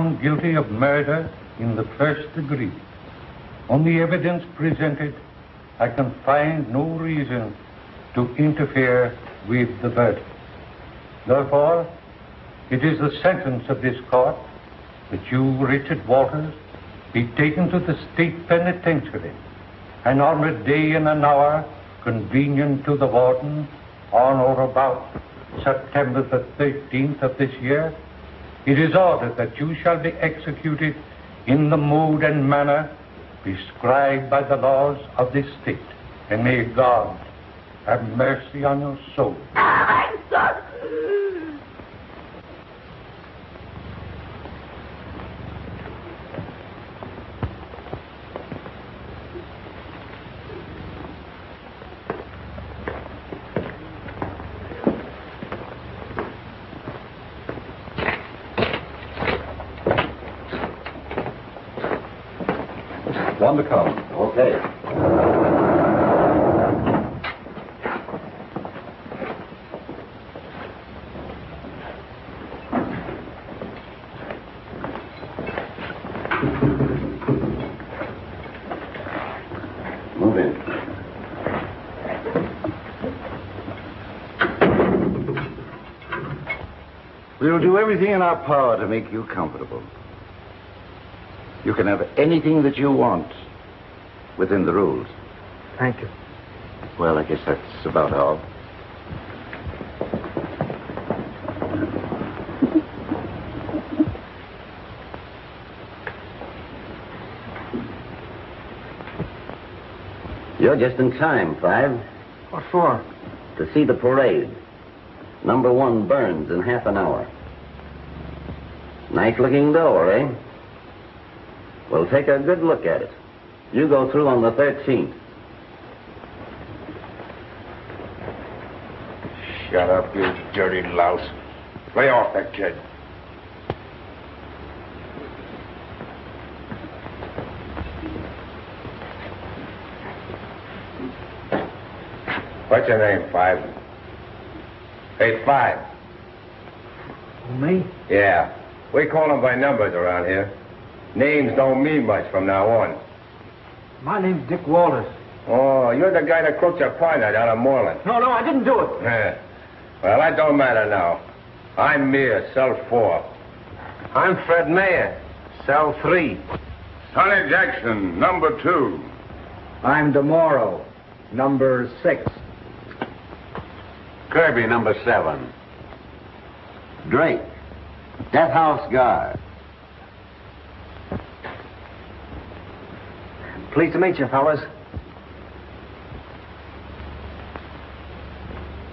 found guilty of murder in the first degree. On the evidence presented, I can find no reason to interfere with the verdict. Therefore, it is the sentence of this court that you, Richard Walters, be taken to the state penitentiary, and on a day and an hour convenient to the warden, on or about September the 13th of this year, it is ordered that you shall be executed in the mode and manner prescribed by the laws of this state. And may God have mercy on your soul. One to come. Okay. Move in. We'll do everything in our power to make you comfortable. You can have anything that you want within the rules. Thank you. Well, I guess that's about all. You're just in time, Five. What for? To see the parade. Number 1 burns in half an hour. Nice-looking door, eh? Well, take a good look at it. You go through on the 13th. Shut up, you dirty louse. Lay off that kid. What's your name, Five? Hey, Five. Me? Yeah. We call them by numbers around here. Names don't mean much from now on. My name's Dick Walters. Oh, you're the guy that croaked your partner down at Moreland. No, I didn't do it. Yeah. Well, that don't matter now. I'm Meir, cell 4. I'm Fred Mayer, cell 3. Sonny Jackson, number 2. I'm DeMorrow, number 6. Kirby, number 7. Drake, Death House Guard. Pleased to meet you, fellas.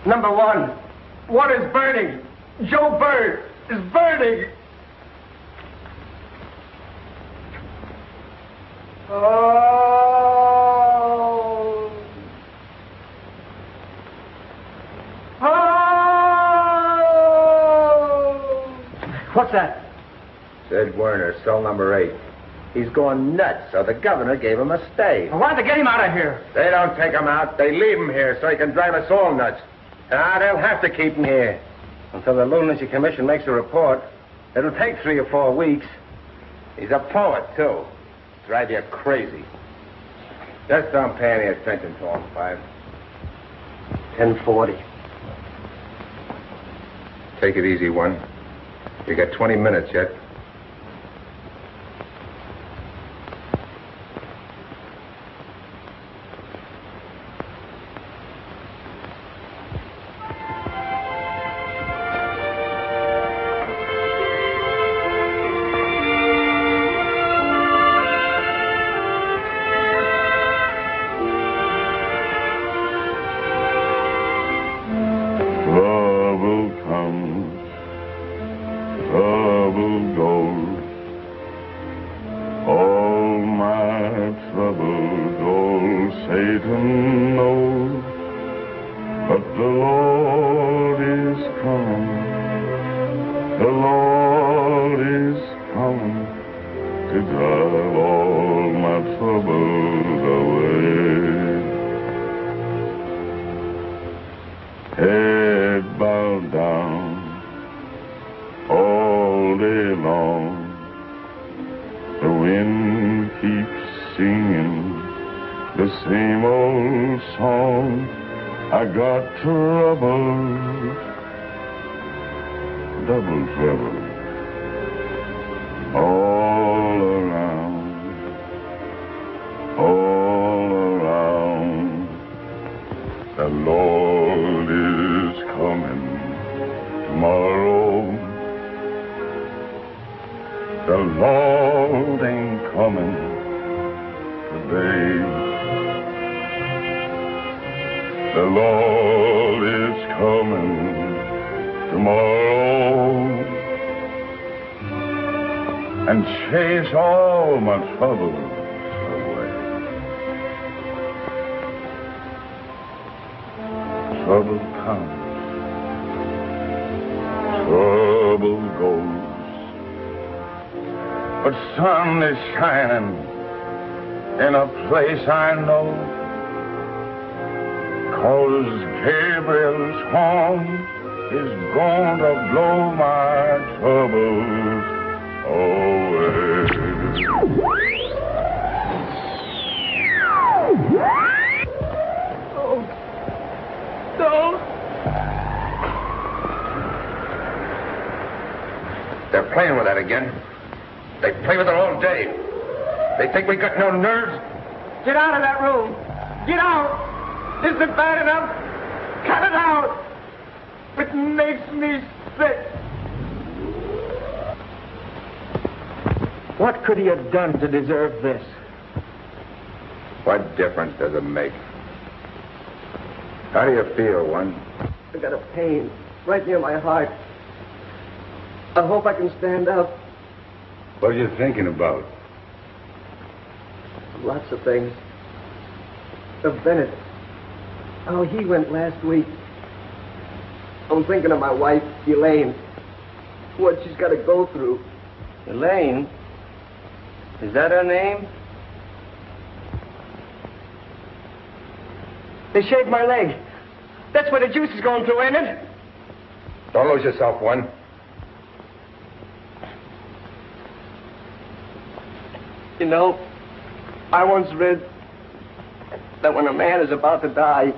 Number 1. What is burning? Joe Bird is burning. Oh. Oh. What's that? Sid Werner, cell number 8. He's going nuts, so the governor gave him a stay. Well, why'd they get him out of here? They don't take him out. They leave him here so he can drive us all nuts. They'll have to keep him here until the Lunacy Commission makes a report. It'll take 3 or 4 weeks. He's a poet, too. Drive you crazy. Just don't pay any attention to him, Five. 10:40. Take it easy, one. You got 20 minutes yet. wind keeps singing the same old song. I got trouble, double trouble, all around, all around. The Lord is coming tomorrow. The Lord ain't coming today. The Lord is coming tomorrow and chase all my troubles away. Trouble comes, trouble goes, but sun is shining in a place I know. 'Cause Gabriel's horn is going to blow my troubles away. Oh, don't. They're playing with that again. They play with it all day. They think we got no nerves. Get out of that room. Get out. Is it bad enough? Cut it out. It makes me sick. What could he have done to deserve this? What difference does it make? How do you feel, one? I got a pain right near my heart. I hope I can stand up. What are you thinking about? Lots of things. Of Bennett. How he went last week. I'm thinking of my wife, Elaine. What she's got to go through. Elaine? Is that her name? They shaved my leg. That's where the juice is going through, ain't it? Don't lose yourself, one. You know, I once read that when a man is about to die,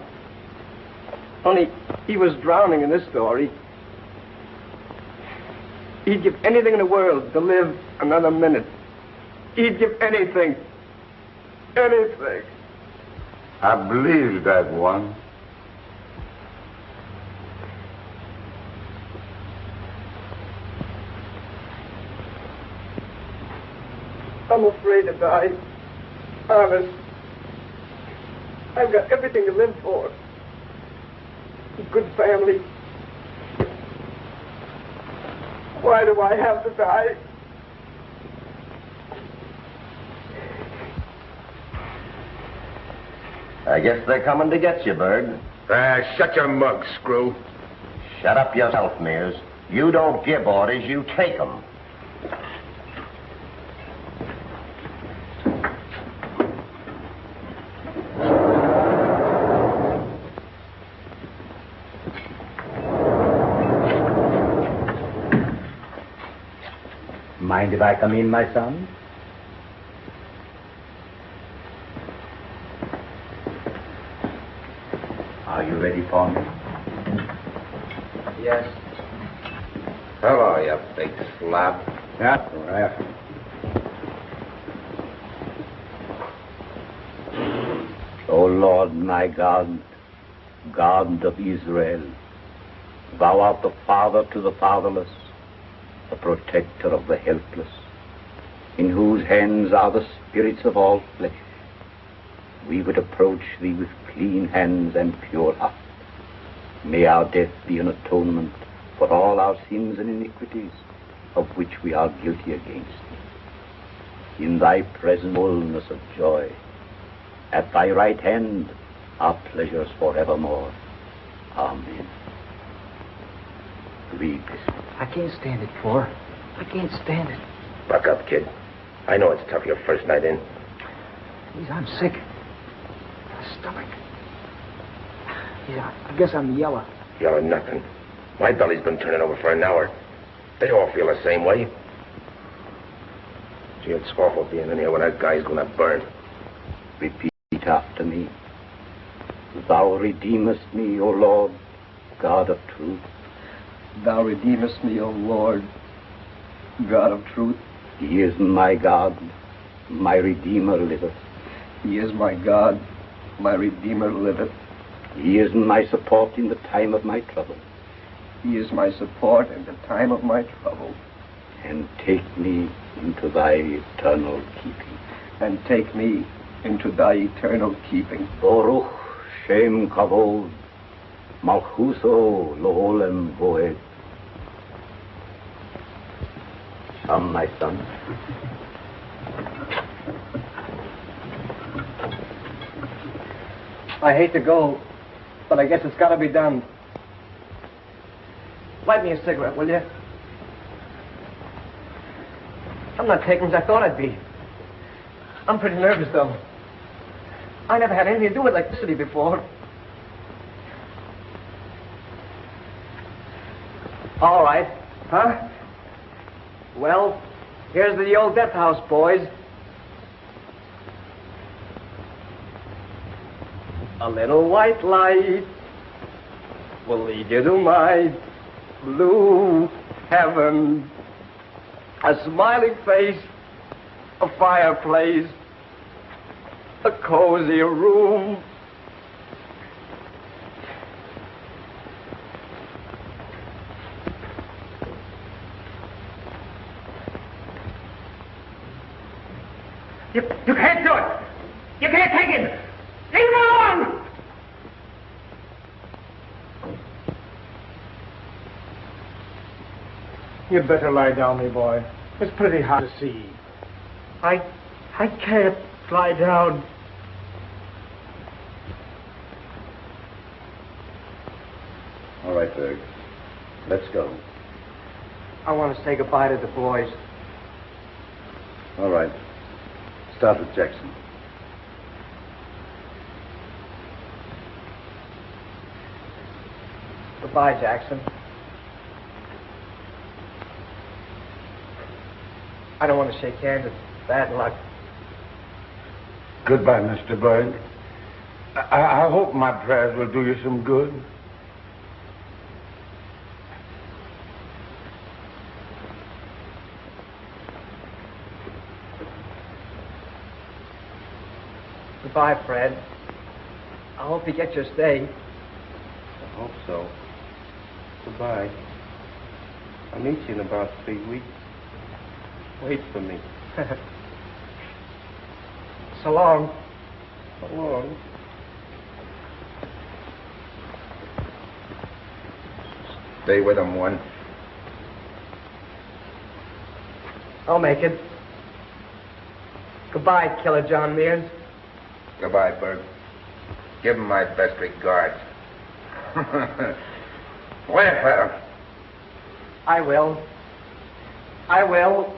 only he was drowning in this story, he'd give anything in the world to live another minute. He'd give anything. Anything. I believe that, one. I'm afraid to die. Honest. I've got everything to live for. A good family. Why do I have to die? I guess they're coming to get you, Bird. Shut your mug, Screw. Shut up yourself, Mears. You don't give orders, you take them. Mind if I come in, my son? Are you ready for me? Yes. Hello, you big slab. Yeah, right. O Lord, my God, God of Israel, thou art the father to the fatherless, the protector of the helpless, in whose hands are the spirits of all flesh. We would approach thee with clean hands and pure heart. May our death be an atonement for all our sins and iniquities of which we are guilty against thee. In thy presence, fullness of joy. At thy right hand are pleasures forevermore. Amen. Read this. I can't stand it, Four. I can't stand it. Buck up, kid. I know it's tough your first night in. Please, I'm sick. My stomach. Yeah, I guess I'm yellow. Yellow nothing. My belly's been turning over for an hour. They all feel the same way. Gee, it's awful being in here when that guy's gonna burn. Repeat after me. Thou redeemest me, O Lord, God of truth. Thou redeemest me, O Lord, God of truth. He is my God, my Redeemer liveth. He is my God, my Redeemer liveth. He is my support in the time of my trouble. He is my support in the time of my trouble. And take me into thy eternal keeping. And take me into thy eternal keeping. Baruch Shem Kavod, Malchuso Loholem Voed. Come, my son. I hate to go, but I guess it's got to be done. Light me a cigarette, will you? I'm not taking as I thought I'd be. I'm pretty nervous, though. I never had anything to do with electricity before. All right. Huh? Well, here's the old death house, boys. A little white light will lead you to my blue heaven. A smiling face, a fireplace, a cozy room. You can't do it! You can't take it! Leave him alone! You'd better lie down, me boy. It's pretty hot to see. I can't lie down. All right, Berg. Let's go. I want to say goodbye to the boys. All right. Start with Jackson. Goodbye, Jackson. I don't want to shake hands. It's bad luck. Goodbye, Mr. Bird. I hope my prayers will do you some good. Goodbye, Fred. I hope you get your stay. I hope so. Goodbye. I'll meet you in about 3 weeks. Wait for me. So long. So long. Stay with him once. I'll make it. Goodbye, Killer John Mears. Goodbye, Berg. Give him my best regards. Laugh at him. I will. I will.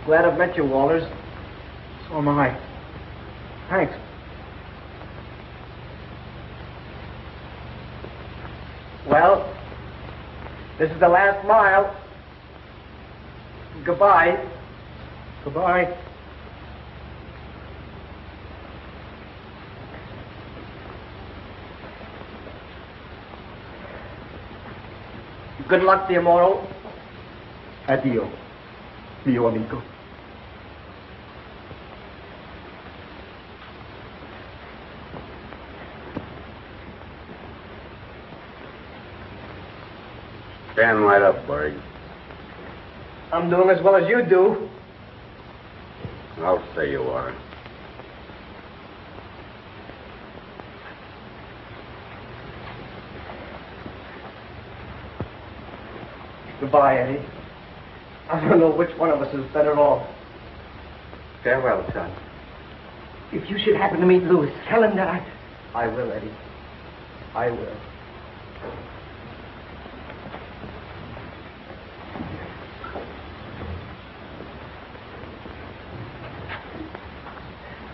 Glad I've met you, Walters. So am I. Thanks. Well, this is the last mile. Goodbye. Goodbye. Good luck to you, Morrow. Adio, mio amico. Stand right up, Berg. I'm doing as well as you do. I'll say you are. Goodbye, Eddie. I don't know which one of us is better off. Farewell, son. If you should happen to meet Louis, tell him that I will, Eddie. I will.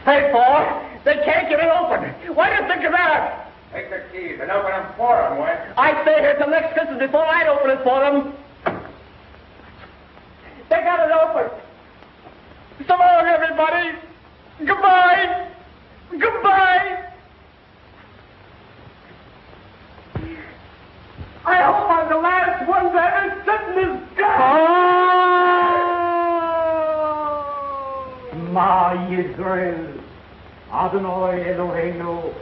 Hey, Paul! They can't get it open! Why do you think of that? Take the keys and open them for him, Wes. I'd stay here till next Christmas before I'd open it for them. They got it open. So long, everybody. Goodbye. Goodbye. I hope I'm the last one to ever sit in this gun. Ma Yisrael, Adonai Eloheinu.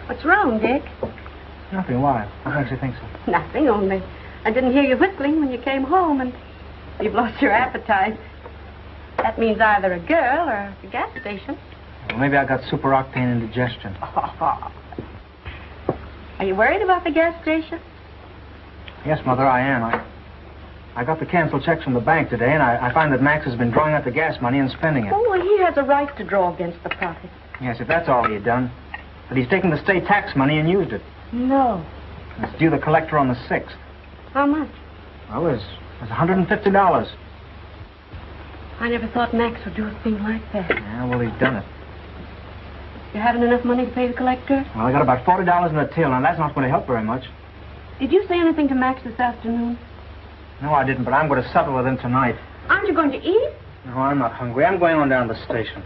What's wrong, Dick? Nothing. Why? What makes you think so? Nothing, only I didn't hear you whistling when you came home, and you've lost your appetite. That means either a girl or a gas station. Well, maybe I got super octane indigestion. Are you worried about the gas station? Yes, Mother, I am. I got the canceled checks from the bank today, and I find that Max has been drawing out the gas money and spending it. Oh, well, he has a right to draw against the profit. Yes, if that's all he had done. But he's taken the state tax money and used it. No. It's due the collector on the 6th. How much? Well, it's $150. I never thought Max would do a thing like that. Yeah, well, he's done it. You haven't enough money to pay the collector? Well, I got about $40 in the till, and that's not going to help very much. Did you say anything to Max this afternoon? No, I didn't, but I'm going to settle with him tonight. Aren't you going to eat? No, I'm not hungry. I'm going on down to the station.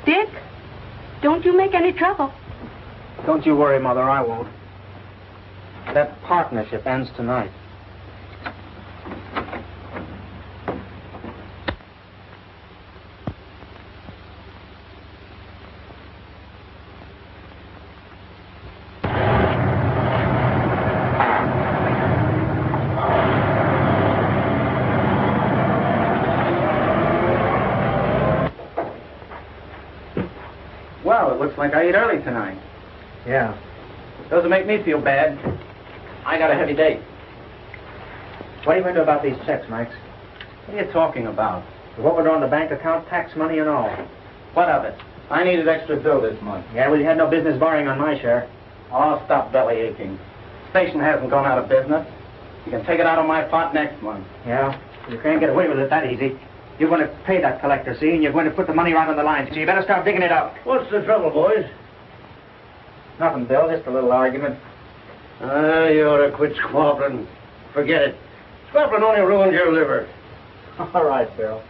Dick, don't you make any trouble. Don't you worry, Mother, I won't. That partnership ends tonight. Well, it looks like I ate early tonight. Yeah. Doesn't make me feel bad. I got a heavy date. What are you going to do about these checks, Max? What are you talking about? What we're on the bank account, tax money and all. What of it? I needed extra dough this month. Yeah, well, you had no business borrowing on my share. Oh, stop belly aching. Station hasn't gone out of business. You can take it out of my pot next month. Yeah? You can't get away with it that easy. You're going to pay that collector, see, and you're going to put the money right on the line, so you better start digging it up. What's the trouble, boys? Nothing, Bill, just a little argument. You ought to quit squabbling. Forget it. Squabbling only ruins your liver. All right, Bill.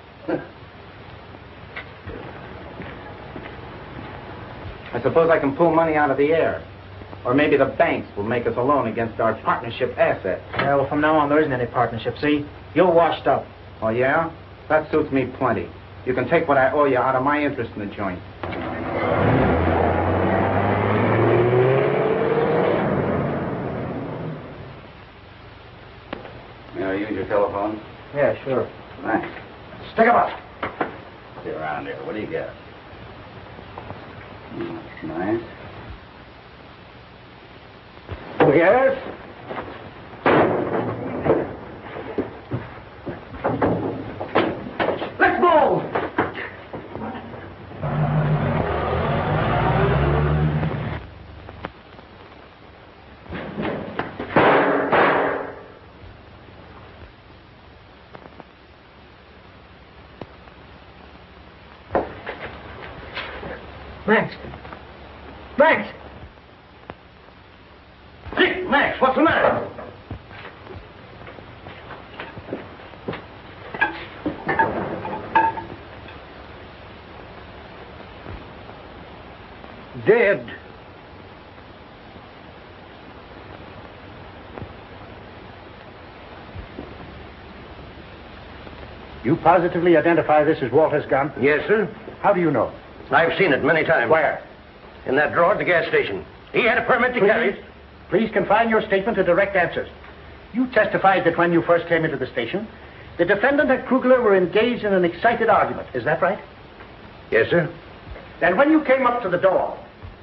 I suppose I can pull money out of the air. Or maybe the banks will make us a loan against our partnership assets. Yeah, well, from now on, there isn't any partnership, see? You're washed up. Oh, yeah? That suits me plenty. You can take what I owe you out of my interest in the joint. May I use your telephone? Yeah, sure. Thanks. Stick 'em up. See around here. What do you got? Oh, that's nice. Yes? Let's move! Max! Max! Dick, Max, what's the matter? Dead. You positively identify this as Walter's gun? Yes, sir. How do you know? I've seen it many times. Where? In that drawer at the gas station. He had a permit to carry it. Please confine your statement to direct answers. You testified that when you first came into the station, The defendant and Krugler were engaged in an excited argument. Is that right? Yes, sir. Then when you came up to the door,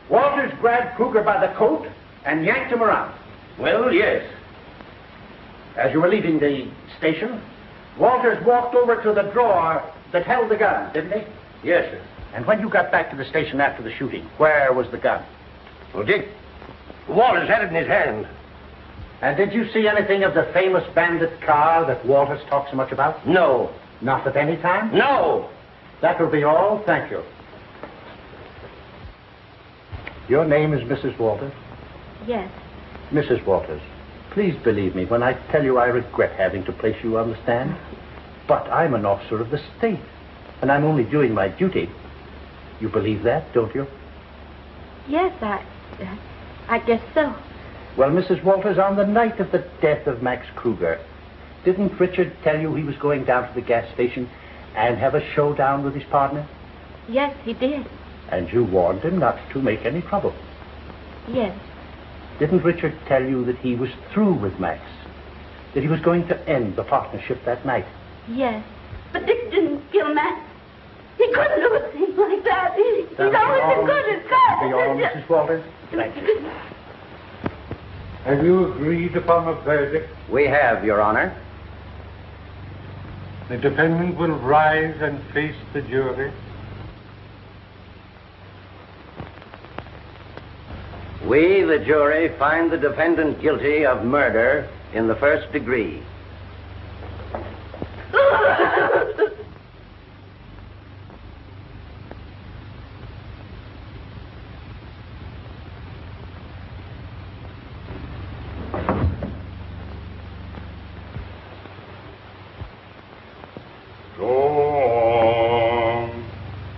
Walters grabbed Krugler by the coat and yanked him around. Well, yes. As you were leaving the station, Walters walked over to the drawer that held the gun, didn't he? Yes, sir. And when you got back to the station after the shooting, where was the gun? Well, Dick, Walters had it in his hand. And did you see anything of the famous bandit car that Walters talks so much about? No. Not at any time? No. That will be all. Thank you. Your name is Mrs. Walters? Yes. Mrs. Walters, please believe me when I tell you I regret having to place you on the stand. But I'm an officer of the state, and I'm only doing my duty. You believe that, don't you? Yes, I guess so. Well, Mrs. Walters, on the night of the death of Max Kruger, didn't Richard tell you he was going down to the gas station and have a showdown with his partner? Yes, he did. And you warned him not to make any trouble. Yes. Didn't Richard tell you that he was through with Max? That he was going to end the partnership that night? Yes. But Dick didn't kill Max. He couldn't do a thing like that. He's always been good as God. Be all, Mrs. Walters? Thank you. Have you agreed upon a verdict? We have, Your Honor. The defendant will rise and face the jury. We, the jury, find the defendant guilty of murder in the first degree.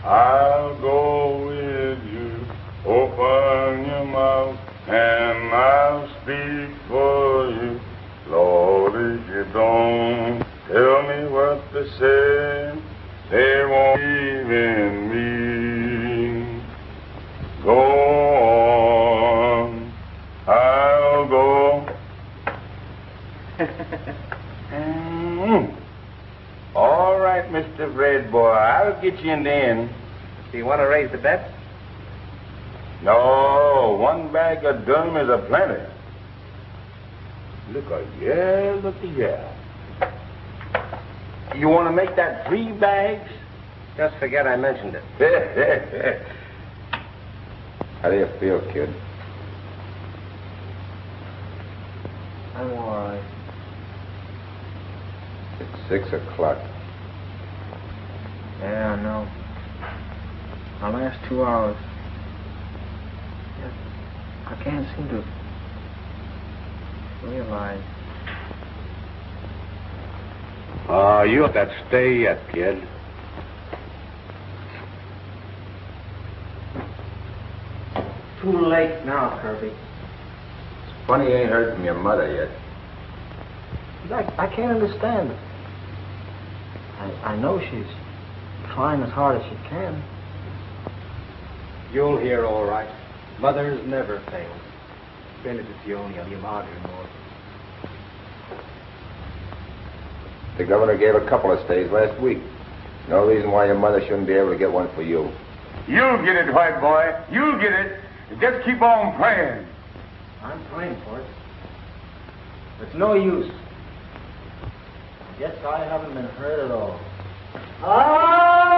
I'll go with you. Open your mouth and I'll speak for you. Lord, if you don't tell me what to say, they won't believe in me. Go on, I'll go. All right, Mr. Red Boy, I'll get you in the end. Do you want to raise the bet? No, one bag of Dunham is a plenty. Look at yeah. You want to make that 3 bags? Just forget I mentioned it. How do you feel, kid? I'm all right. It's 6 o'clock. Yeah, I know. My last 2 hours. I can't seem to realize. You let that stay yet, kid. Too late now, Kirby. It's funny you ain't heard from your mother yet. I can't understand it. I know she's trying as hard as she can. You'll hear all right. Mothers never fail. Benedizione a mia madre morta. The governor gave a couple of stays last week. No reason why your mother shouldn't be able to get one for you. You'll get it, white boy. You'll get it. Just keep on playing. I'm praying for it. It's no use. I guess I haven't been hurt at all. Oh!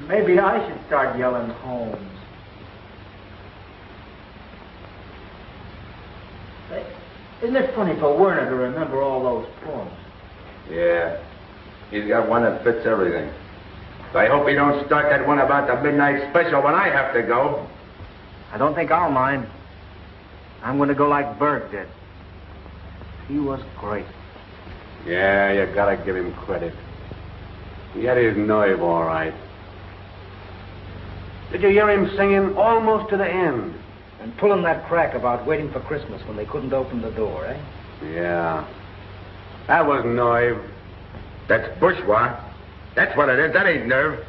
Maybe I should start yelling Holmes. Hey, isn't it funny for Werner to remember all those poems? Yeah. He's got one that fits everything. I hope he don't start that one about the midnight special when I have to go. I don't think I'll mind. I'm going to go like Berg did. He was great. Yeah, you gotta give him credit. He had his nerve all right. Did you hear him singing almost to the end? And pulling that crack about waiting for Christmas when they couldn't open the door, eh? Yeah. That was nerve. That's bourgeois. That's what it is. That ain't nerve.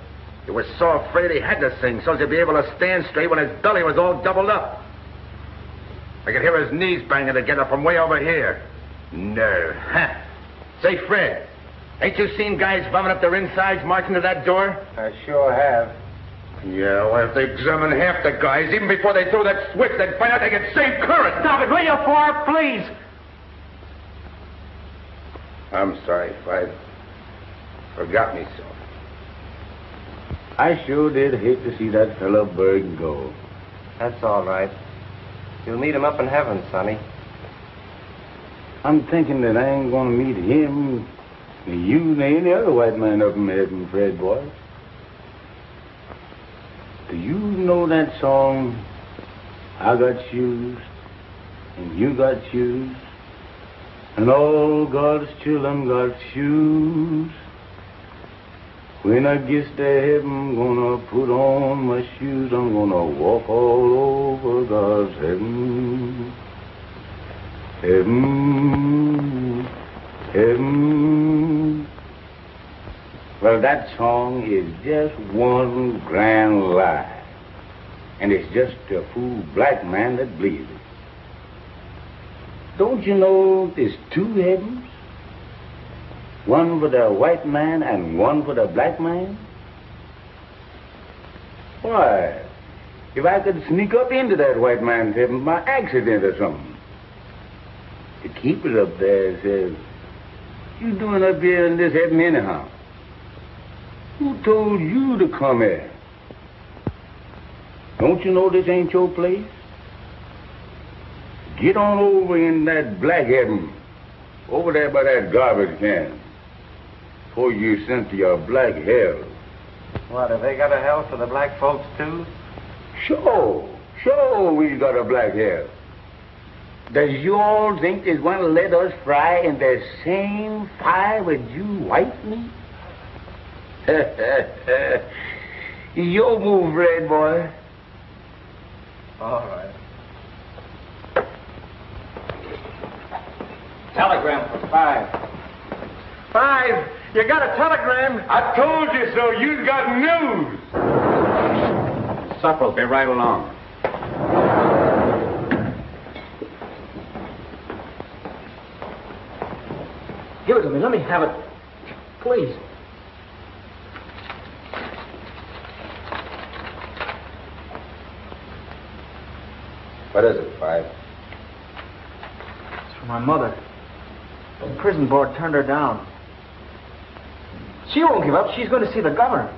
He was so afraid he had to sing so as to be able to stand straight when his belly was all doubled up. I could hear his knees banging together from way over here. Nerve, huh? Say, Fred, ain't you seen guys bumming up their insides marching to that door? I sure have. Yeah, well, if they examine half the guys, even before they throw that switch, they'd find out they get same current. Stop it, will you, Ford, please? I'm sorry, Five. Forgot me so. I sure did hate to see that fellow Berg go. That's all right. You'll meet him up in heaven, Sonny. I'm thinking that I ain't gonna meet him, nor you, nor any other white man up in heaven, Fred, boy. Do you know that song, I got shoes, and you got shoes, and all God's children got shoes? When I get to heaven, I'm gonna put on my shoes, I'm gonna walk all over God's heaven. Heaven, heaven. Well, that song is just one grand lie. And it's just a fool black man that believes it. Don't you know there's two heavens? One for the white man and one for the black man? Why, if I could sneak up into that white man's heaven by accident or something, the keeper up there says, "You doing up here in this heaven anyhow? Who told you to come here? Don't you know this ain't your place? Get on over in that black heaven, over there by that garbage can, before you're sent to your black hell." What, have they got a hell for the black folks, too? Sure we got a black hell. Does you all think they's going to let us fry in the same fire with you white meat? Your move, Red boy. All right. Telegram for 5. 5, you got a telegram? I told you so. You got news. Supper'll be right along. Give it to me. Let me have it. Please. What is it, Five? It's for my mother. The prison board turned her down. She won't give up. She's going to see the governor.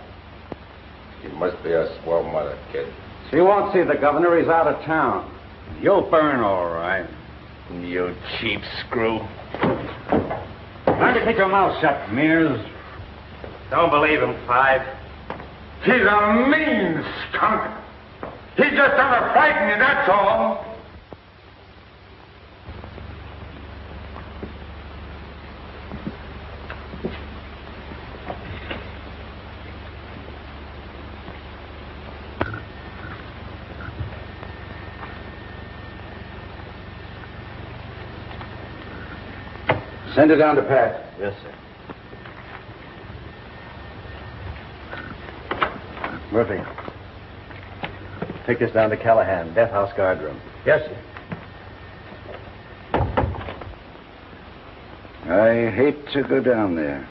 She must be a swell mother, kid. She won't see the governor. He's out of town. You'll burn all right. You cheap screw. Learn to keep your mouth shut, Mears. Don't believe him, Five. He's a mean skunk. He's just trying to frighten you, that's all. Send it down to Pat. Yes, sir. Murphy. Take this down to Callahan, death house guard room. Yes, sir. I hate to go down there.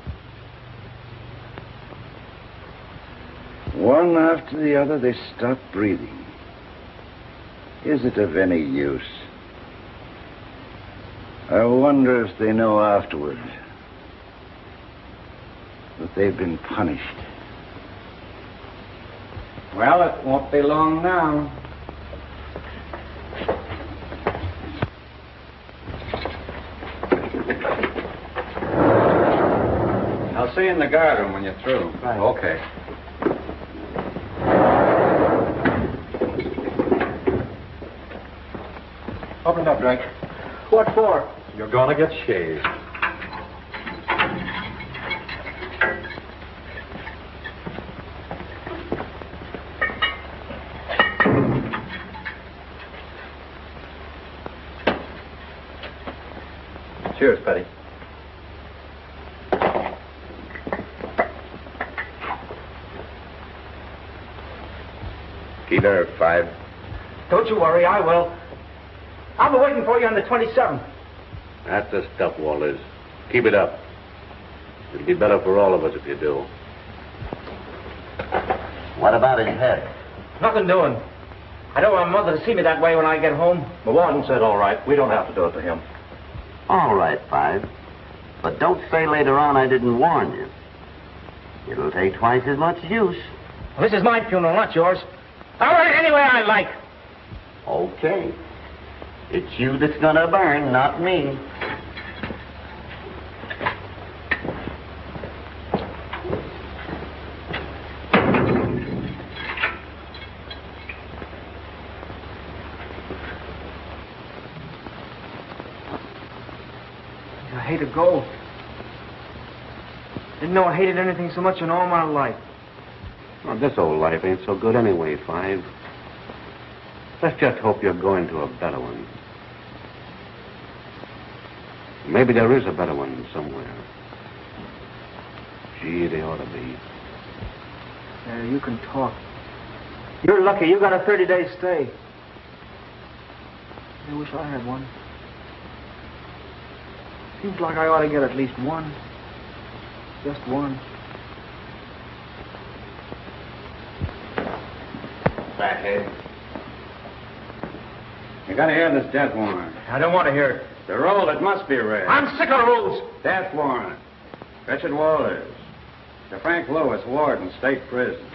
One after the other, they stop breathing. Is it of any use? I wonder if they know afterward that they've been punished. Well, it won't be long now. I'll see you in the guard room when you're through. Right. Okay. Open it up, Drake. What for? You're gonna get shaved. Cheers, Petty. Keep nerve, Five. Don't you worry, I will. I'll be waiting for you on the 27th. That's the stuff, Walters. Keep it up. It'll be better for all of us if you do. What about his head? Nothing doing. I don't want Mother to see me that way when I get home. The warden said all right. We don't have to do it to him. All right, Five. But don't say later on I didn't warn you. It'll take twice as much use. Well, this is my funeral, not yours. I'll run it any way I like. Okay. It's you that's gonna burn, not me. I hate to go. Didn't know I hated anything so much in all my life. Well, this old life ain't so good anyway, Five. Let's just hope you're going to a better one. Maybe there is a better one somewhere. Gee, they ought to be. Yeah, you can talk. You're lucky. You got a 30-day stay. I wish I had one. Seems like I ought to get at least one. Just one. Fathead. You gotta hear this death warrant. I don't want to hear it. The roll, it must be read. I'm sick of rules. Death warrant. Richard Walters. To Frank Lewis, Warden, State Prison.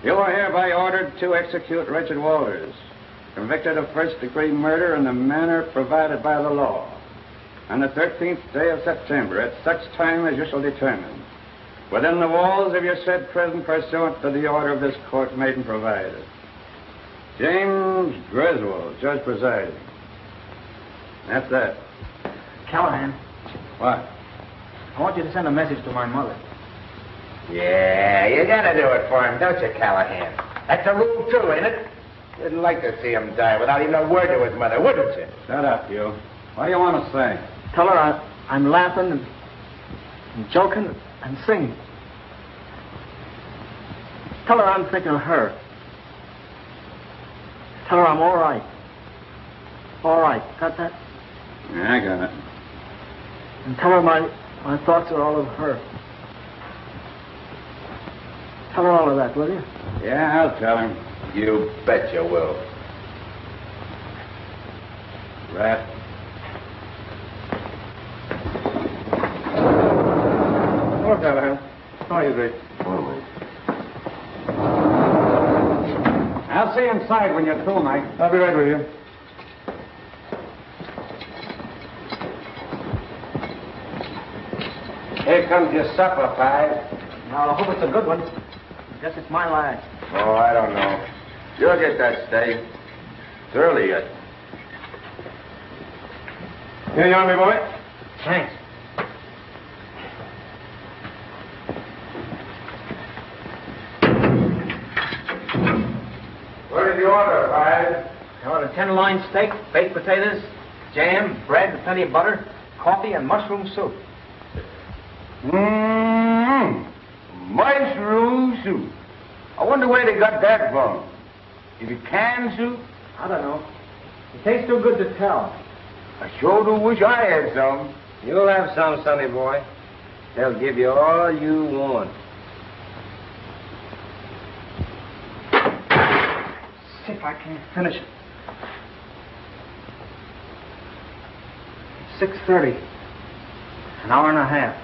You are hereby ordered to execute Richard Walters, convicted of first-degree murder in the manner provided by the law, on the 13th day of September, at such time as you shall determine, within the walls of your said prison, pursuant to the order of this court made and provided. James Griswold, judge presiding. That's that. Callahan, What? I want you to send a message to my mother. Yeah, you gotta do it for him, don't you, Callahan? That's a rule, too, ain't it? You'd like to see him die without even a word to his mother, wouldn't you? Shut up, you. What do you want to say? Tell her I'm laughing and joking and singing. Tell her I'm thinking of her. Tell her I'm all right. All right. Got that? Yeah, I got it. And tell her my thoughts are all of her. Tell her all of that, will you? Yeah, I'll tell him. You bet you will. Rat. Hello, Callahan. How are you, Grace? I'll see you inside when you're through, Mike. I'll be right with you. Here comes your supper, Five. Now, I hope it's a good one. Guess it's my last. Oh, I don't know. You'll get that steak. It's early yet. Here you are, my boy. Thanks. What did you order, Five? I ordered a tenderloin steak, baked potatoes, jam, bread, and plenty of butter, coffee, and mushroom soup. Mushroom soup. I wonder where they got that from. Is it canned soup? I don't know. It tastes too good to tell. I sure do wish I had some. You'll have some, sonny boy. They'll give you all you want. See if I can't finish it. It's 6:30. An hour and a half.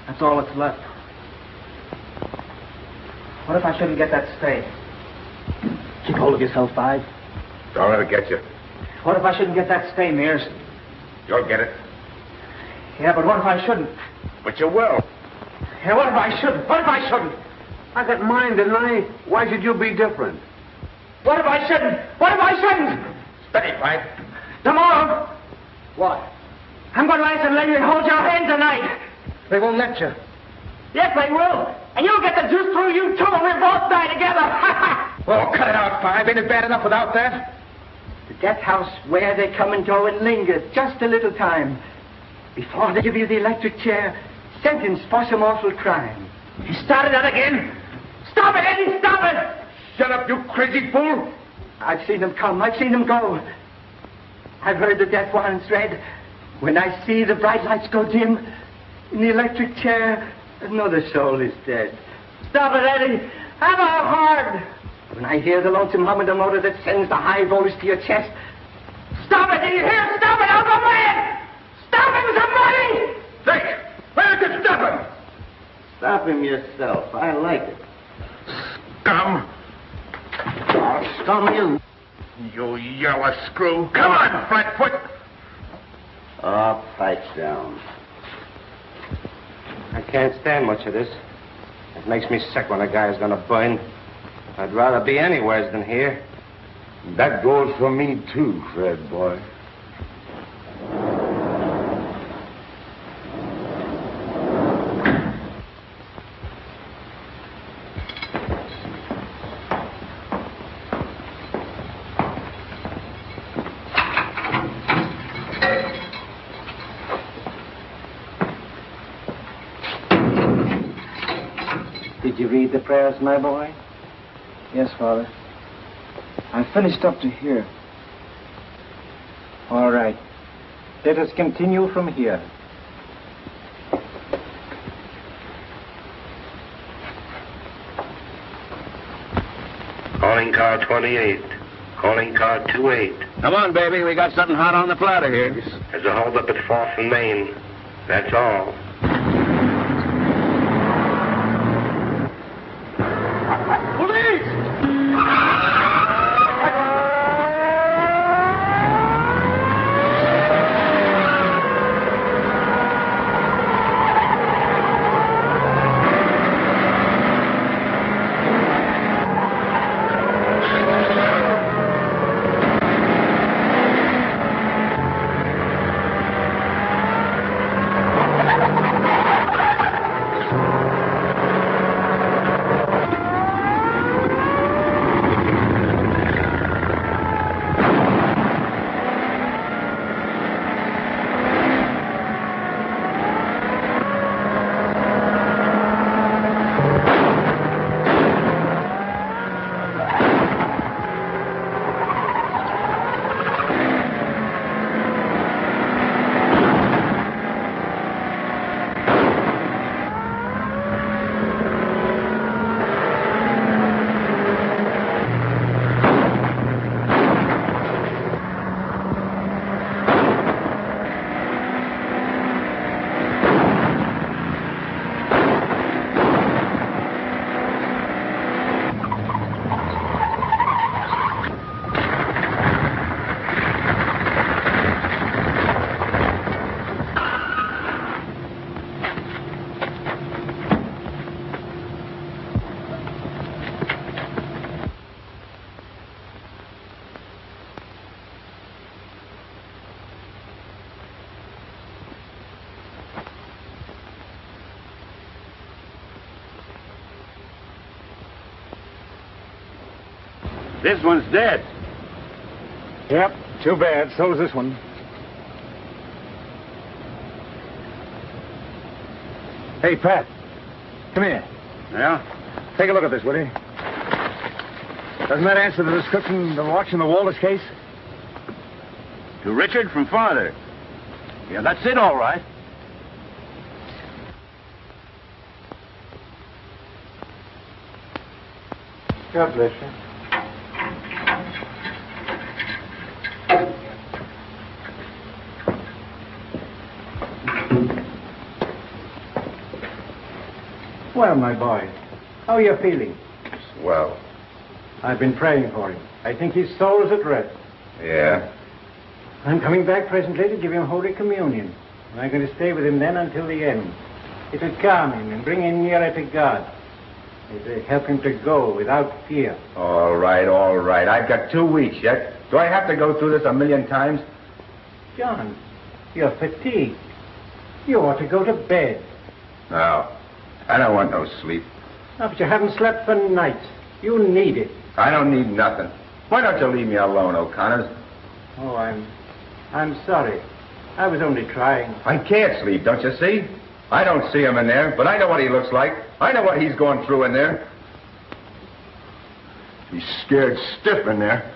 That's all that's left. What if I shouldn't get that stay? Keep hold of yourself, Five. Don't let it get you. What if I shouldn't get that stay, Mears? You'll get it. Yeah, but what if I shouldn't? But you will. Yeah, what if I shouldn't? What if I shouldn't? I got mine, didn't I? Why should you be different? What if I shouldn't? What if I shouldn't? Steady, Five. Tomorrow, What? I'm going to ask them to let you hold your hand tonight. They won't let you. Yes, they will. And you'll get the juice through you, too, and we'll both die together. Well, cut it out, Five. Ain't it bad enough without that? The death house where they come and go and linger just a little time before they give you the electric chair, sentenced for some awful crime. You started that again. Stop it, Eddie, stop it. Shut up, you crazy fool. I've seen them come. I've seen them go. I've heard the death warrants read. When I see the bright lights go dim in the electric chair, another soul is dead. Stop it, Eddie. Hammer hard. When I hear the lonesome hum of the motor that sends the high voltage to your chest, stop it, do you hear? Stop it, Uncle Man! Stop him, somebody! Say, where did you stop him? Stop him yourself. I like it. Scum. I'll scum you. You yellow screw. Come on, Flatfoot. Oh, pipe down. I can't stand much of this. It makes me sick when a guy is going to burn. I'd rather be anywhere than here. That goes for me, too, Fred, boy. Did you read the prayers, my boy? Yes, Father. I finished up to here. All right. Let us continue from here. Calling car 28. Calling car 28. Come on, baby. We got something hot on the platter here. There's a holdup at 4th and Main. That's all. This one's dead. Yep, too bad. So's this one. Hey, Pat. Come here. Yeah? Take a look at this, will you? Doesn't that answer the description of the watch in the Walters case? To Richard from father. Yeah, that's it, all right. God bless you. Well, my boy, how are you feeling? Well, I've been praying for him. I think his soul is at rest. yeah. I'm coming back presently to give him Holy Communion. And I'm going to stay with him then until the end. It'll calm him and bring him nearer to God. It'll help him to go without fear. All right, all right. I've got 2 weeks yet. Do I have to go through this a million times? John, you're fatigued. You ought to go to bed. No. I don't want no sleep. Oh, but you haven't slept for nights. You need it. I don't need nothing. Why don't you leave me alone, O'Connors? Oh, I'm sorry. I was only trying. I can't sleep, don't you see? I don't see him in there, but I know what he looks like. I know what he's going through in there. He's scared stiff in there.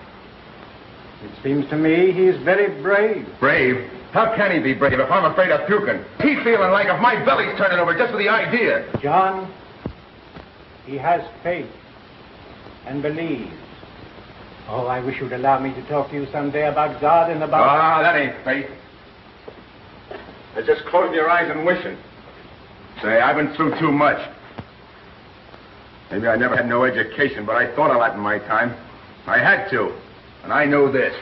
It seems to me he's very brave. Brave? How can he be brave if I'm afraid of puking? He's feeling like if my belly's turning over just for the idea. John, he has faith and believes. Oh, I wish you'd allow me to talk to you someday about God and about... Ah, that ain't faith. It's just closing your eyes and wishing. Say, I've been through too much. Maybe I never had no education, but I thought a lot in my time. I had to. And I know this.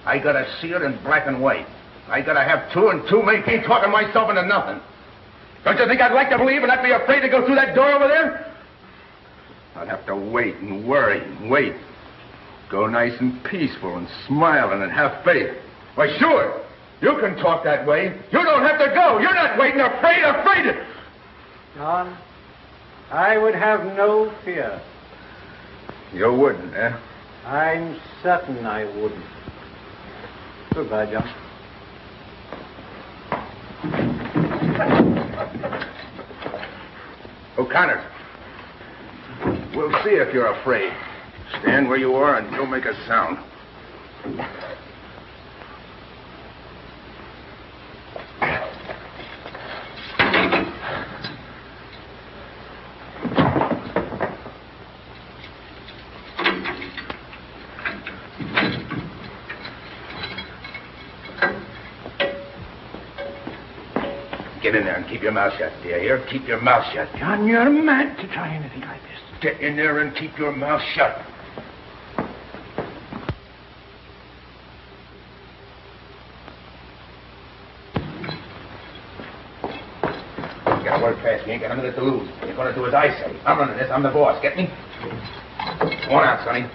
I gotta see it in black and white. I gotta have two and two make ain't talking myself into nothing. Don't you think I'd like to believe and not be afraid to go through that door over there? I'd have to wait and worry and wait. Go nice and peaceful and smiling and have faith. Why, sure. You can talk that way. You don't have to go. You're not waiting, afraid. John, I would have no fear. You wouldn't, eh? I'm certain I wouldn't. Goodbye, John. O'Connor, we'll see if you're afraid. Stand where you are and don't make a sound. Get in there and keep your mouth shut. Do you hear? Keep your mouth shut. John, you're mad to try anything like this. Get in there and keep your mouth shut. You gotta work fast. You ain't got a minute to lose. You're gonna do as I say. I'm running this. I'm the boss. Get me? Come on out, Sonny.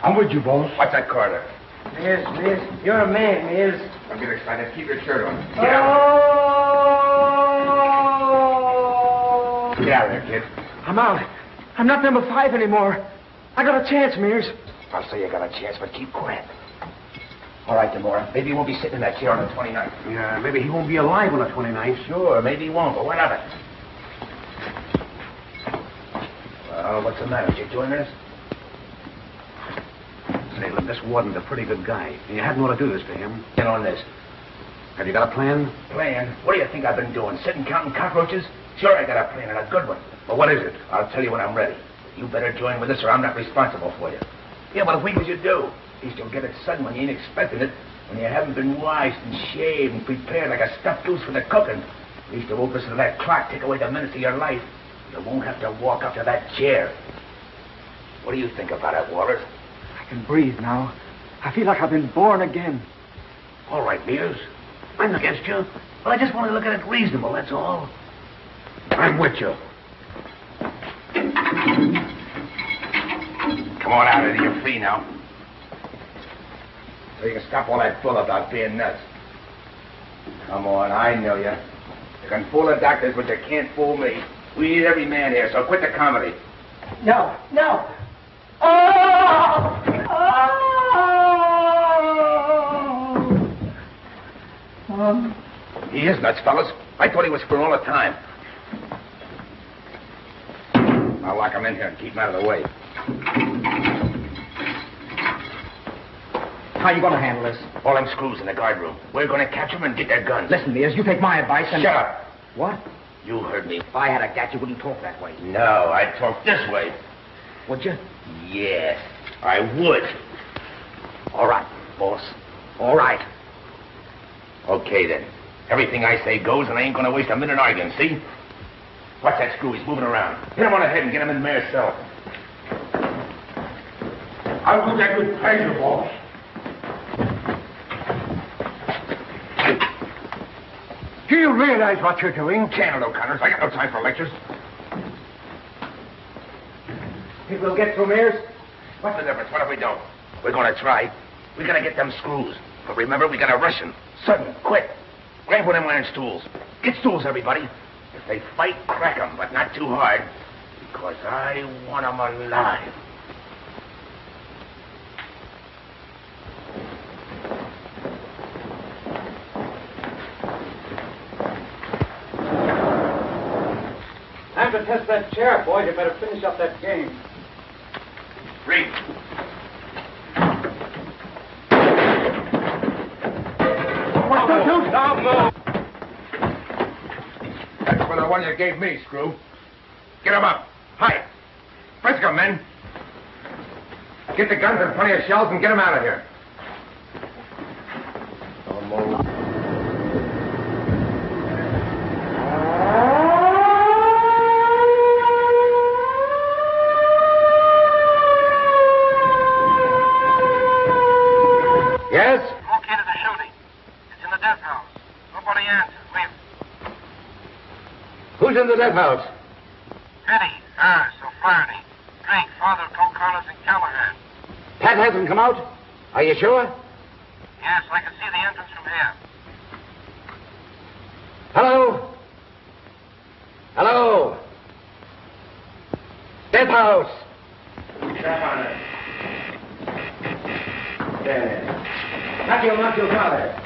I'm with you, boss. Watch that corridor. Miss, you're a man, miss. Don't get excited. Keep your shirt on. Get out. Get out of there, kid. I'm out. I'm not number 5 anymore. I got a chance, Mears. I'll say you got a chance, but keep quiet. All right, Demora. Maybe he won't be sitting in that chair on the 29th. Yeah, maybe he won't be alive on the 29th. Sure, maybe he won't, but what of it? Well, what's the matter? Did you join us? Say, look, this warden's a pretty good guy. You hadn't ought to do this to him. Get on this. Have you got a plan? Plan? What do you think I've been doing? Sitting counting cockroaches? Sure, I got a plan, and a good one. Well, what is it? I'll tell you when I'm ready. You better join with us, or I'm not responsible for you. Yeah, but if we as you do, at least you'll get it sudden when you ain't expecting it, when you haven't been washed and shaved and prepared like a stuffed goose for the cooking. At least the opposite of that clock take away the minutes of your life. You won't have to walk up to that chair. What do you think about it, Walters? I can breathe now. I feel like I've been born again. All right, Mears. I'm against you. But I just want to look at it reasonable, that's all. I'm with you. Come on out into your free now. So you can stop all that bull about being nuts. Come on, I know you. You can fool the doctors, but you can't fool me. We need every man here, so quit the comedy. No. He is nuts, fellas. I thought he was for all the time. I'll lock him in here and keep him out of the way. How you going to handle this? All them screws in the guard room. We're going to catch them and get their guns. Listen, Mears, you take my advice and... Shut up. What? You heard me. If I had a gat, you wouldn't talk that way. No, I'd talk this way. Would you? Yes, I would. All right, boss. All right. Okay, then. Everything I say goes, and I ain't going to waste a minute arguing, see? Watch that screw. He's moving around. Hit him on the head and get him in the mayor's cell. I'll do that with pleasure, boss. Do you realize what you're doing? Can it, O'Connor. I got no time for lectures. Think we'll get through, Mears? What's the difference? What if we don't? We're going to try. We got to get them screws. But remember, we got to rush them. Sudden, quick. Grab one of them iron stools. Get stools, everybody. If they fight, crack them, but not too hard. Because I want them alive. Time to test that chair, boys. You better finish up that game. Read. Don't the one you gave me, Screw. Get him up. Hi. Frisco, men. Get the guns and plenty of shells and get him out of here. Don't move. Yes? Located the shooting. It's in the death house. Nobody answers. Who's in the death house? Eddie, Harris, O'Flaherty, Drake, Father, O'Connors, and Callahan. Pat hasn't come out? Are you sure? Yes, I can see the entrance from here. Hello? Hello? Death house. Step on it. There. Not your father.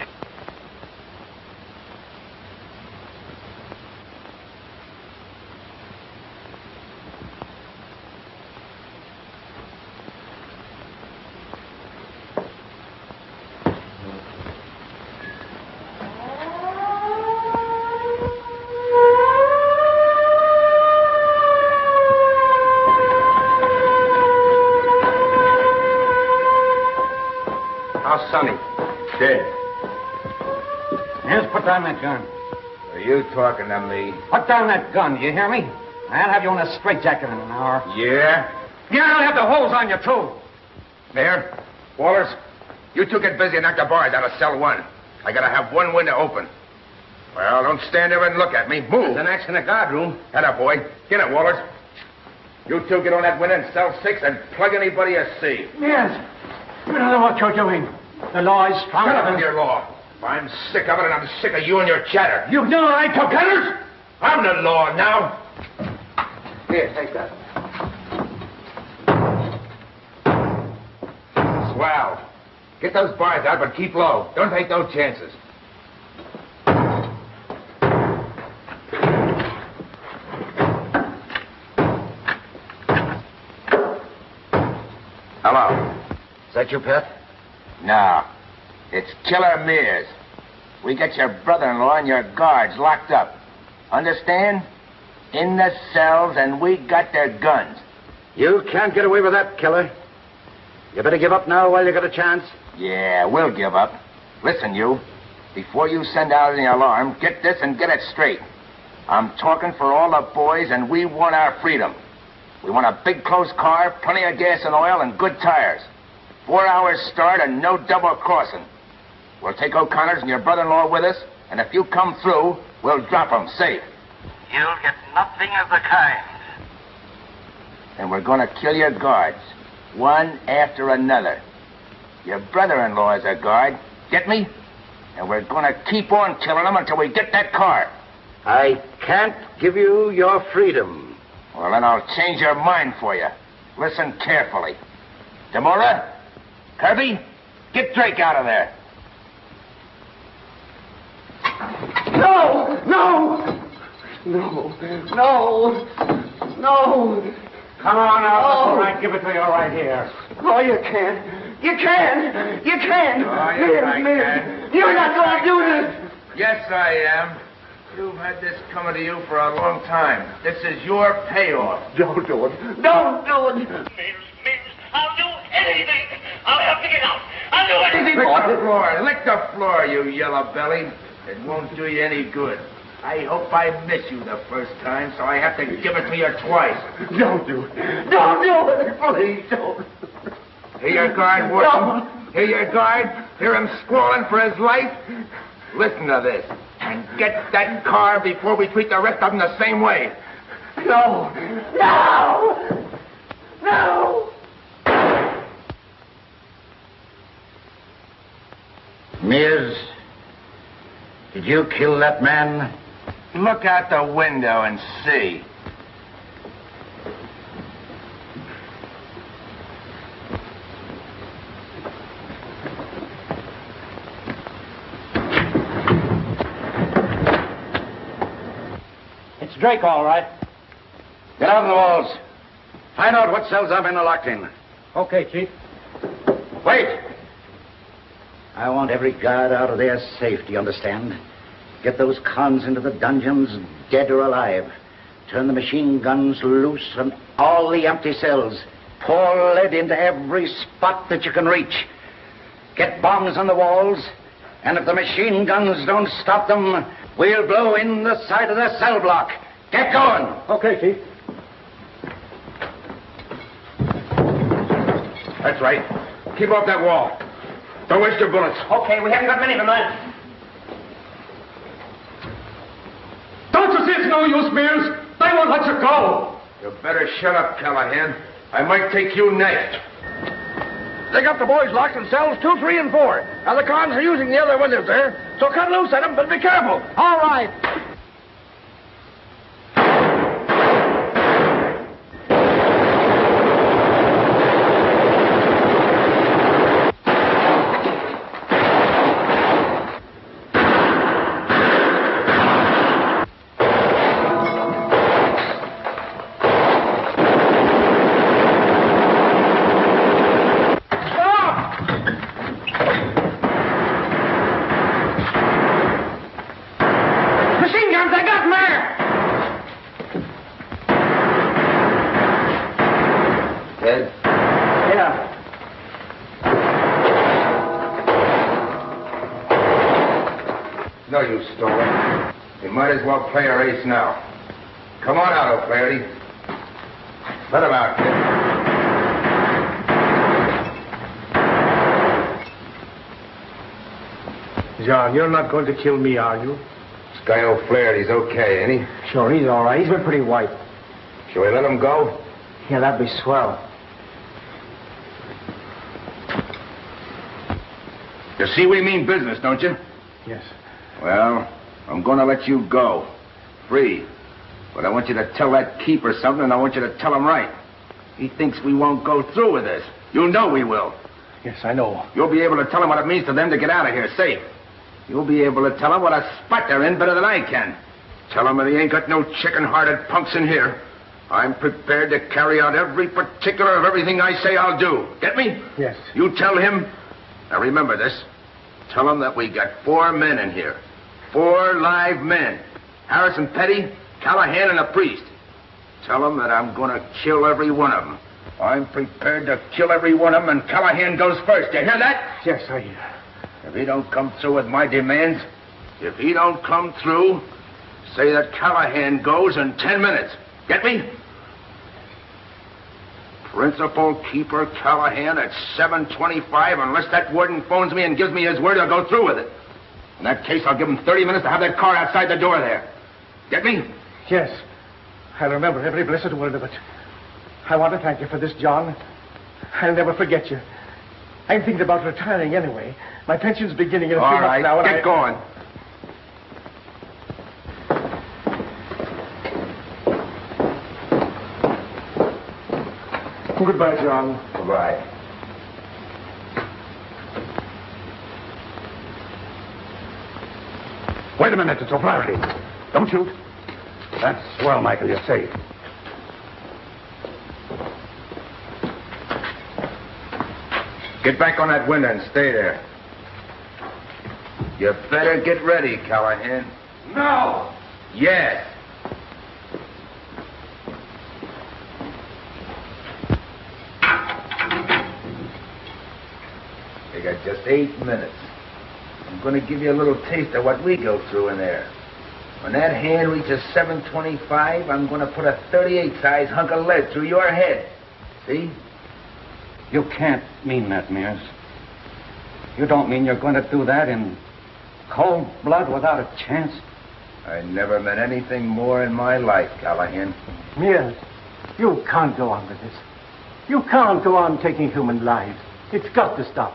Sonny. Dead. Yes, put down that gun. Are you talking to me? Put down that gun, you hear me? I'll have you in a straitjacket in an hour. Yeah? Yeah, I'll have the holes on you, too. Mayor, Walters, you two get busy and knock the bars out of cell 1. I gotta have one window open. Well, don't stand there and look at me. Move. There's an axe in the guard room. Head up, boy. Get it, Walters. You two get on that window in cell 6 and plug anybody you see. Yes. You don't know what you're doing. The law is stronger Shut up than with your law. I'm sick of it, and I'm sick of you and your chatter. You've no right to Cutters! I'm the law now. Here, take that. Swell. Get those bars out, but keep low. Don't take no chances. Hello. Is that you, Pat? No. It's Killer Mears. We got your brother-in-law and your guards locked up. Understand? In the cells, and we got their guns. You can't get away with that, Killer. You better give up now while you got a chance. Yeah, we'll give up. Listen, you. Before you send out any alarm, get this and get it straight. I'm talking for all the boys, and we want our freedom. We want a big, close car, plenty of gas and oil, and good tires. 4 hours start and no double crossing. We'll take O'Connors and your brother-in-law with us, and if you come through, we'll drop them safe. You'll get nothing of the kind. And we're going to kill your guards, one after another. Your brother-in-law is a guard, get me? And we're going to keep on killing them until we get that car. I can't give you your freedom. Well, then I'll change your mind for you. Listen carefully. Demora, Kirby, get Drake out of there. No! No! No! No! No! Come on out. Oh. I give it to you right here. Oh, you can't. You can't. You can't. Oh, yes, I can. You're not going to do this. Yes, I am. You've had this coming to you for a long time. This is your payoff. Don't do it. Don't do it. I'll do anything. I'll have to get out. I'll do anything. Lick the floor, you yellow belly. It won't do you any good. I hope I miss you the first time, so I have to give it to you twice. Don't do it. Don't do it. Please don't. Hear your guard working? Hear your guard? Hear him squalling for his life? Listen to this. And get that car before we treat the rest of them the same way. No. No. No. Mears, did you kill that man? Look out the window and see. It's Drake, all right. Get out of the walls. Find out what cells I've been locked in. Okay, Chief. Wait! I want every guard out of there safe, do you understand? Get those cons into the dungeons, dead or alive. Turn the machine guns loose on all the empty cells. Pour lead into every spot that you can reach. Get bombs on the walls, and if the machine guns don't stop them, we'll blow in the side of the cell block. Get going. Okay, Chief. That's right. Keep off that wall. Don't waste your bullets. Okay, we haven't got many of them left. Don't you see it's no use, Mears? They won't let you go. You better shut up, Callahan. I might take you next. They got the boys locked in cells 2, 3, and 4. Now the cons are using the other windows there, so cut loose at them, but be careful. All right. No use, Stoller. You might as well play our ace now. Come on out, O'Flaherty. Let him out, kid. John, you're not going to kill me, are you? This guy O'Flaherty's okay, ain't he? Sure, he's all right. He's been pretty white. Shall we let him go? Yeah, that'd be swell. You see we mean business, don't you? Yes. Well, I'm going to let you go. Free. But I want you to tell that keeper something, and I want you to tell him right. He thinks we won't go through with this. You know we will. Yes, I know. You'll be able to tell him what it means to them to get out of here safe. You'll be able to tell him what a spot they're in better than I can. Tell him that he ain't got no chicken-hearted punks in here. I'm prepared to carry out every particular of everything I say I'll do. Get me? Yes. You tell him. Now remember this. Tell him that we got 4 men in here. 4 live men. Harrison Petty, Callahan, and a priest. Tell him that I'm going to kill every one of them. I'm prepared to kill every one of them, and Callahan goes first. You hear that? Yes, I hear. If he don't come through with my demands, if he don't come through, say that Callahan goes in 10 minutes. Get me? Principal Keeper Callahan at 7:25, unless that warden phones me and gives me his word, I'll go through with it. In that case, I'll give him 30 minutes to have that car outside the door there. Get me? Yes. I'll remember every blessed word of it. I want to thank you for this, John. I'll never forget you. I'm thinking about retiring anyway. My pension's beginning in a few months now. All right, get going. Goodbye, John. Goodbye. Wait a minute, it's O'Flaherty. Don't shoot. That's swell, Michael. You're safe. Get back on that window and stay there. You better get ready, Callahan. No! Yes. You got just 8 minutes. I'm going to give you a little taste of what we go through in there. When that hand reaches 7:25, I'm going to put a 38-size hunk of lead through your head. See? You can't mean that, Mears. You don't mean you're going to do that in cold blood without a chance? I never meant anything more in my life, Callahan. Mears, you can't go on with this. You can't go on taking human lives. It's got to stop.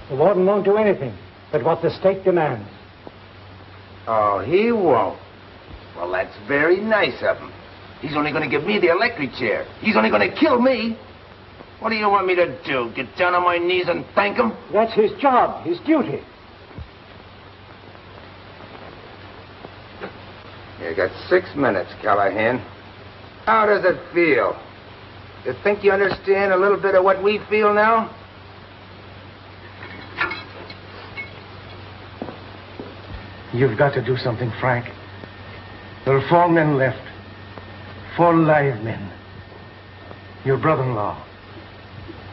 The warden won't do anything but what the state demands. Oh, he won't. Well, that's very nice of him. He's only going to give me the electric chair. He's only going to kill me. What do you want me to do? Get down on my knees and thank him? That's his job, his duty. You got 6 minutes, Callahan. How does it feel? You think you understand a little bit of what we feel now? You've got to do something, Frank. There are 4 men left. 4 live men. Your brother-in-law.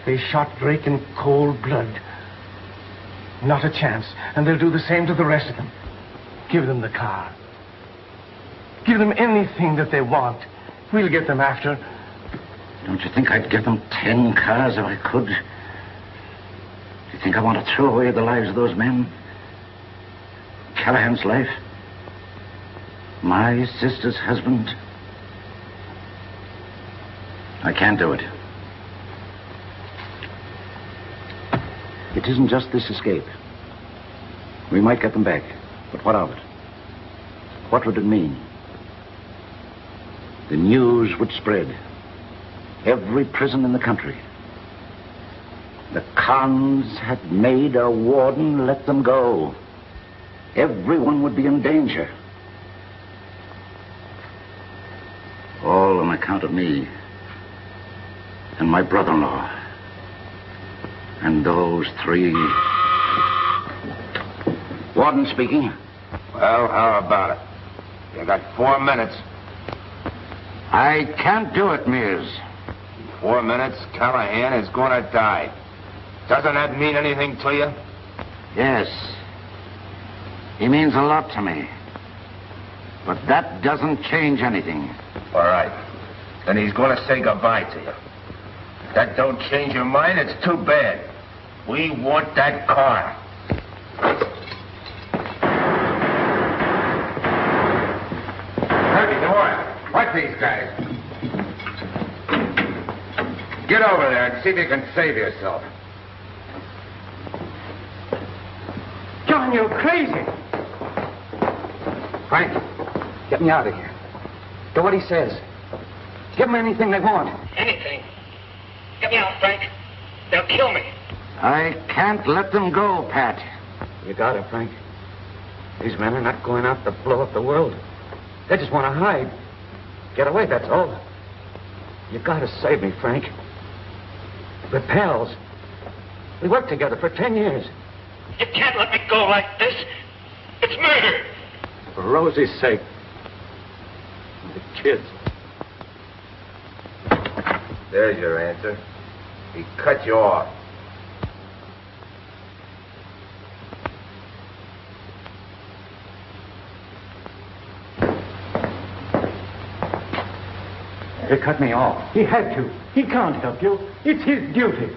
They shot Drake in cold blood. Not a chance. And they'll do the same to the rest of them. Give them the car. Give them anything that they want. We'll get them after. Don't you think I'd give them 10 cars if I could? Do you think I want to throw away the lives of those men? Callahan's life? My sister's husband? I can't do it. It isn't just this escape. We might get them back, but what of it? What would it mean? The news would spread. Every prison in the country. The cons had made a warden let them go. Everyone would be in danger. All on account of me and my brother-in-law. And those 3... Warden speaking. Well, how about it? You got 4 minutes. I can't do it, Mears. 4 minutes, Callahan is going to die. Doesn't that mean anything to you? Yes. He means a lot to me. But that doesn't change anything. All right. Then he's going to say goodbye to you. If that don't change your mind, it's too bad. We want that car. Herbie, DeWart, watch these guys. Get over there and see if you can save yourself. John, you're crazy. Frank, get me out of here. Do what he says. Give them anything they want. Anything. Get me out, Frank. They'll kill me. I can't let them go, Pat. You got it, Frank. These men are not going out to blow up the world. They just want to hide. Get away, that's all. You got to save me, Frank. We're pals. We worked together for 10 years. You can't let me go like this. It's murder. For Rosie's sake. And the kids. There's your answer. He cut you off. He cut me off. He had to. He can't help you. It's his duty.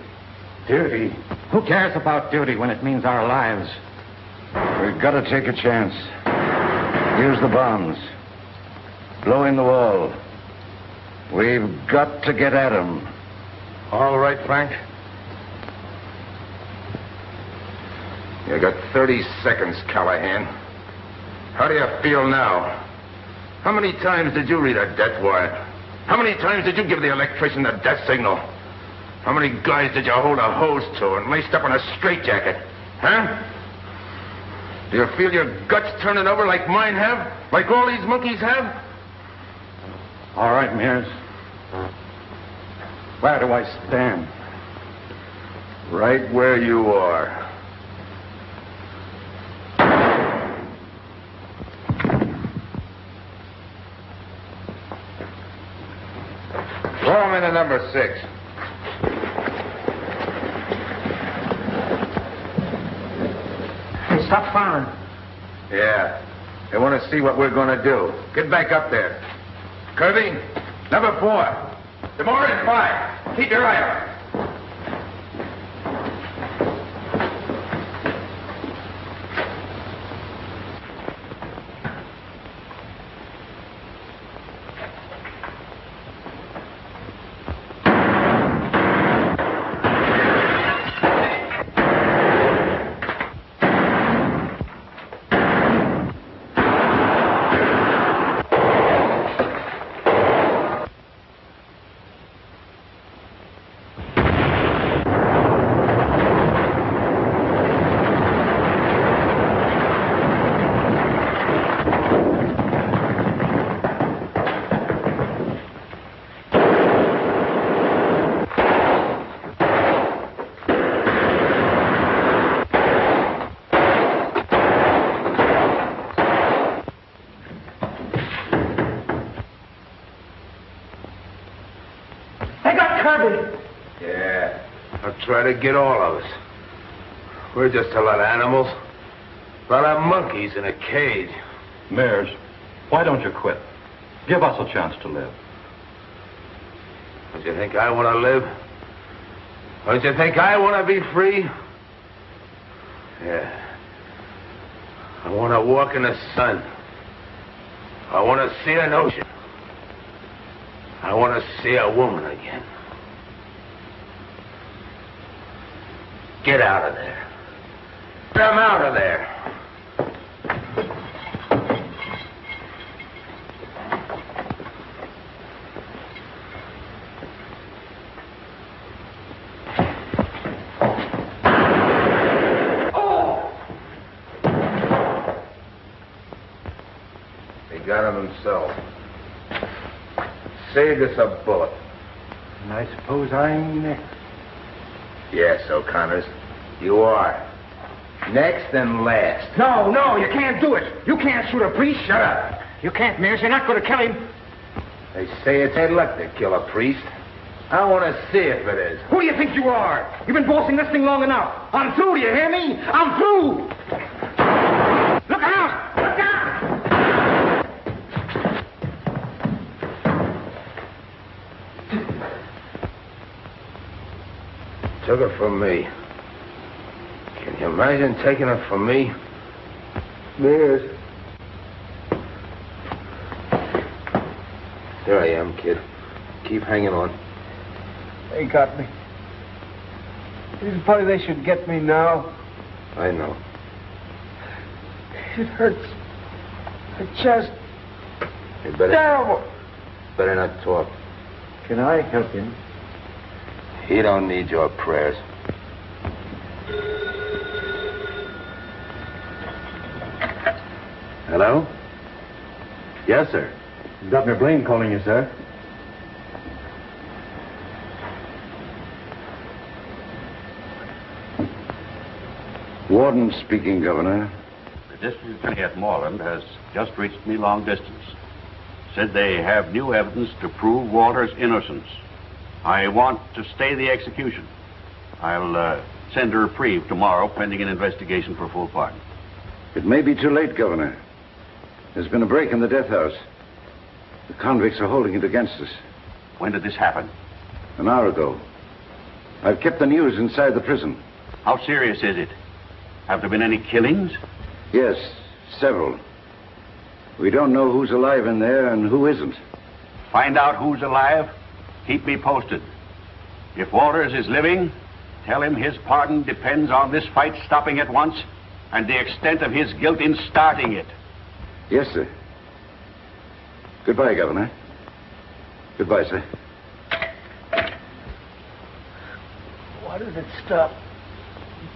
Duty? Who cares about duty when it means our lives? We've got to take a chance. Use the bombs. Blow in the wall. We've got to get at him. All right, Frank. You got 30 seconds, Callahan. How do you feel now? How many times did you read a death warrant? How many times did you give the electrician the death signal? How many guys did you hold a hose to and laced up in a straitjacket? Huh? Do you feel your guts turning over like mine have? Like all these monkeys have? All right, Mears. Where do I stand? Right where you are. Throw him into number 6. Hey, stop firing. Yeah. They want to see what we're going to do. Get back up there. Kirby, number 4. Tomorrow at 5. Keep your eye out. I'll try to get all of us. We're just a lot of animals. A lot of monkeys in a cage. Mears, why don't you quit? Give us a chance to live. Don't you think I want to live? Don't you think I want to be free? Yeah. I want to walk in the sun. I want to see an ocean. I want to see a woman again. Get out of there. Get 'em out of there. Got him himself. Saved us a bullet. And I suppose I'm next. Yes, O'Connors, you are. Next and last. No, you can't do it. You can't shoot a priest. Shut up. You can't, Mears. You're not going to kill him. They say it's their luck to kill a priest. I want to see if it is. Who do you think you are? You've been bossing this thing long enough. I'm through, do you hear me? I'm through. Look out! Look out! Took it from me. Can you imagine taking it from me? Mears. There I am, kid. Keep hanging on. They got me. It's funny they should get me now. I know. It hurts. The chest. You better... Terrible. Better not talk. Can I help him? He don't need your prayers. Hello? Yes, sir. Governor Blaine calling you, sir. Warden speaking, Governor. The district attorney at Moreland has just reached me long distance. Said they have new evidence to prove Walter's innocence. I want to stay the execution. I'll send a reprieve tomorrow pending an investigation for full pardon. It may be too late, Governor. There's been a break in the death house. The convicts are holding it against us. When did this happen? An hour ago. I've kept the news inside the prison. How serious is it? Have there been any killings? Yes, several. We don't know who's alive in there and who isn't. Find out who's alive. Keep me posted. If Walters is living, tell him his pardon depends on this fight stopping at once and the extent of his guilt in starting it. Yes, sir. Goodbye, Governor. Goodbye, sir. Why does it stop?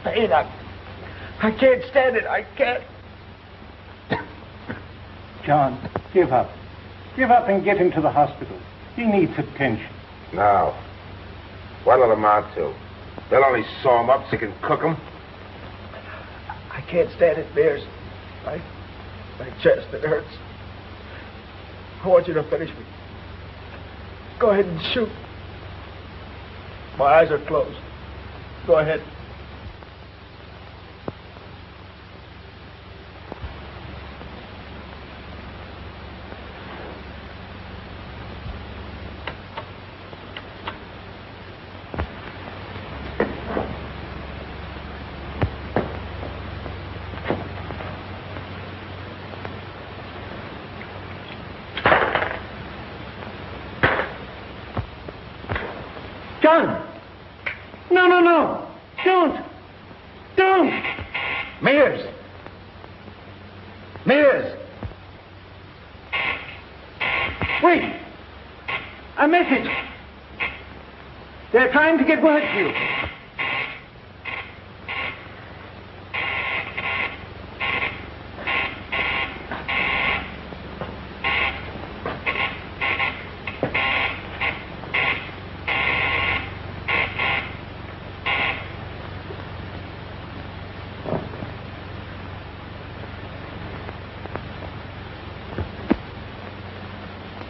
Pain, I can't stand it. I can't. John, give up. Give up and get him to the hospital. He needs attention. Now, what'll it amount to? They'll only sew him up so you can cook him. I can't stand it, Mears. My chest, it hurts. I want you to finish me. Go ahead and shoot. My eyes are closed. Go ahead. John! No! Don't! Mears! Wait! A message! They're trying to get word to you.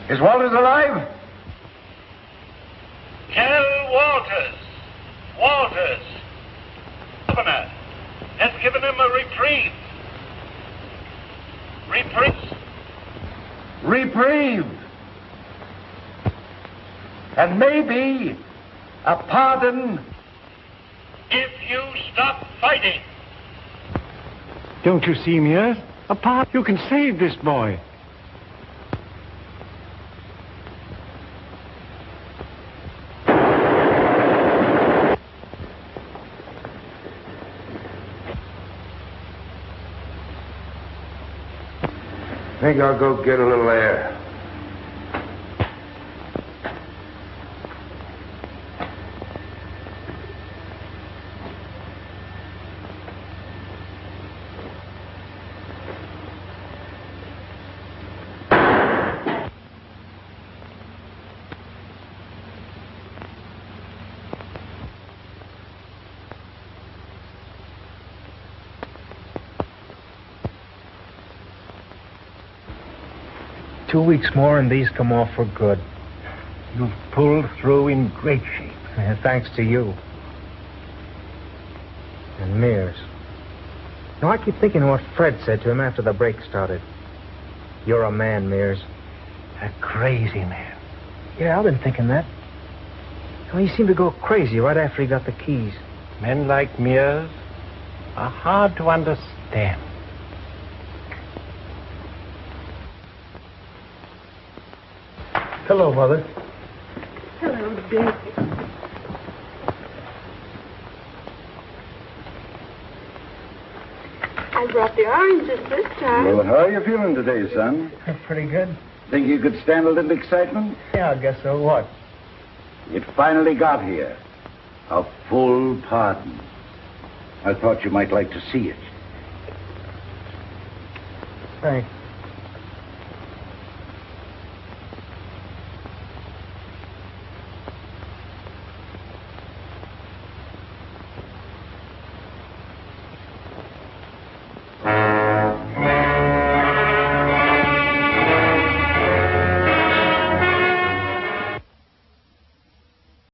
Is Walters alive? Tell Walters. quarters. Governor has given him a reprieve. Reprieve. And maybe a pardon if you stop fighting. Don't you see, Mears? Apart, you can save this boy. I think I'll go get a little air. Two weeks more and these come off for good. You've pulled through in great shape. And thanks to you. And Mears. Now, I keep thinking of what Fred said to him after the break started. You're a man, Mears. A crazy man. Yeah, I've been thinking that. Well, he seemed to go crazy right after he got the keys. Men like Mears are hard to understand. Hello, Mother. Hello, Dick. I brought the oranges this time. Well, how are you feeling today, son? Pretty good. Think you could stand a little excitement? Yeah, I guess so. What? It finally got here. A full pardon. I thought you might like to see it. Thanks.